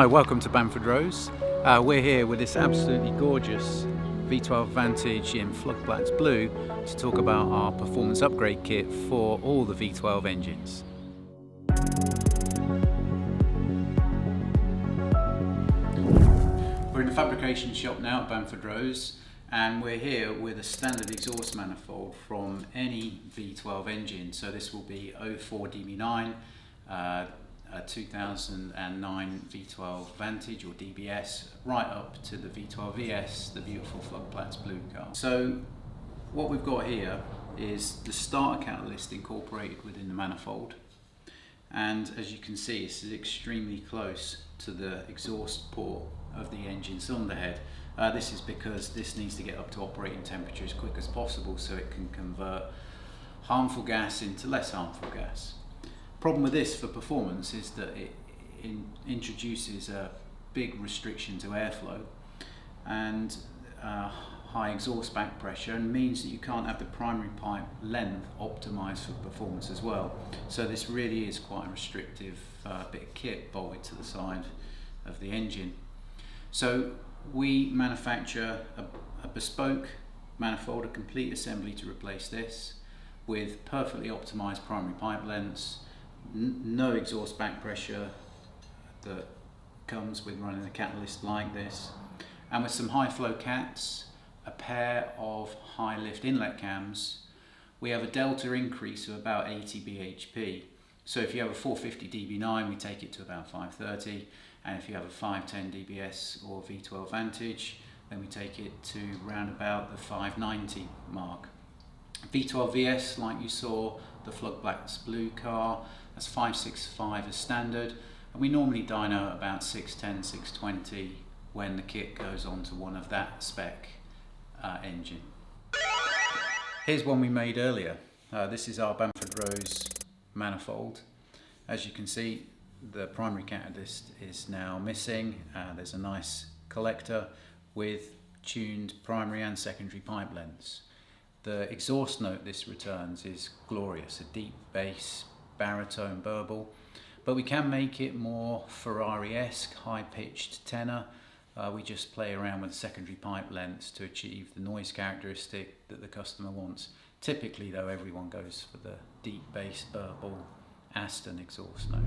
Hi, welcome to Bamford Rose. We're here with this absolutely gorgeous V12 Vantage in Floodplains Blue to talk about our performance upgrade kit for all the V12 engines. We're in the fabrication shop now at Bamford Rose, and we're here with a standard exhaust manifold from any V12 engine. So this will be 04 DB9, a 2009 V12 Vantage or DBS, right up to the V12 VS, the beautiful Floodplains Blue car. So what we've got here is the starter catalyst incorporated within the manifold, and as you can see, this is extremely close to the exhaust port of the engine cylinder head. This is because this needs to get up to operating temperature as quick as possible so it can convert harmful gas into less harmful gas. Problem with this for performance is that it introduces a big restriction to airflow and high exhaust back pressure, and means that you can't have the primary pipe length optimized for performance as well. So this really is quite a restrictive bit of kit bolted to the side of the engine. So we manufacture a bespoke manifold, a complete assembly to replace this, with perfectly optimized primary pipe lengths, no exhaust back pressure that comes with running a catalyst like this, and with some high flow cats, a pair of high lift inlet cams. We have a delta increase of about 80 bhp. So if you have a 450 DB9, we take it to about 530, and if you have a 510 DBS or V12 Vantage, then we take it to round about the 590 mark. V12 VS, like you saw, the Floodplains Blue car, that's 565 as standard, and we normally dyno at about 610, 620 when the kit goes on to one of that spec engine. Here's one we made earlier. This is our Bamford Rose manifold. As you can see, the primary catalyst is now missing. There's a nice collector with tuned primary and secondary pipe lengths. The exhaust note this returns is glorious, a deep bass, baritone burble, but we can make it more Ferrari-esque, high-pitched tenor. We just play around with secondary pipe lengths to achieve the noise characteristic that the customer wants. Typically though, everyone goes for the deep bass, burble, Aston exhaust note.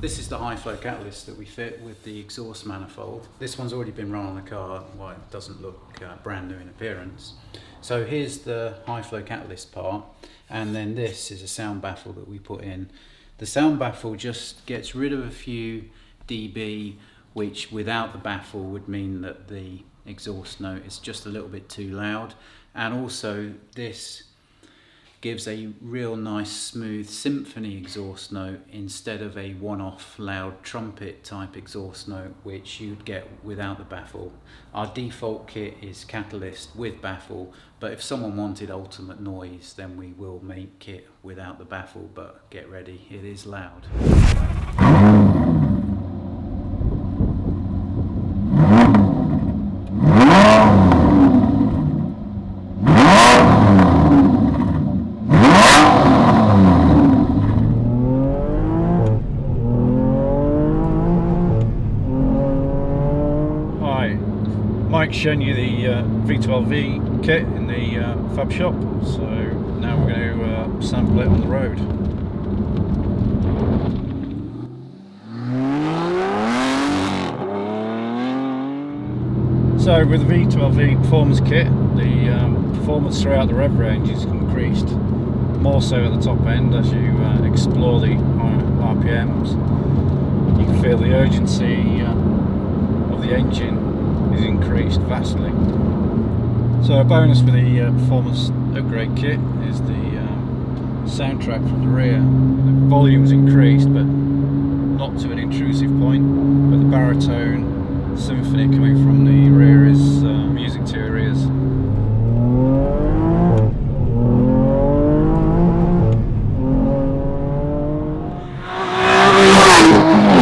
This is the high flow catalyst that we fit with the exhaust manifold. This one's already been run on the car, well, it doesn't look brand new in appearance. So here's the high flow catalyst part, and then this is a sound baffle that we put in. The sound baffle just gets rid of a few dB, which without the baffle would mean that the exhaust note is just a little bit too loud, and also this gives a real nice smooth symphony exhaust note instead of a one-off loud trumpet type exhaust note which you'd get without the baffle. Our default kit is catalyst with baffle, but if someone wanted ultimate noise then we will make it without the baffle, but get ready, it is loud. Mike's shown you the V12V kit in the fab shop, so now we're going to sample it on the road. So with the V12V performance kit, the performance throughout the rev range is increased, more so at the top end as you explore the RPMs. You can feel the urgency of the engine is increased vastly. So a bonus for the performance upgrade kit is the soundtrack from the rear. The volume's increased, but not to an intrusive point, but the baritone symphony coming from the rear is music to your ears. Bye.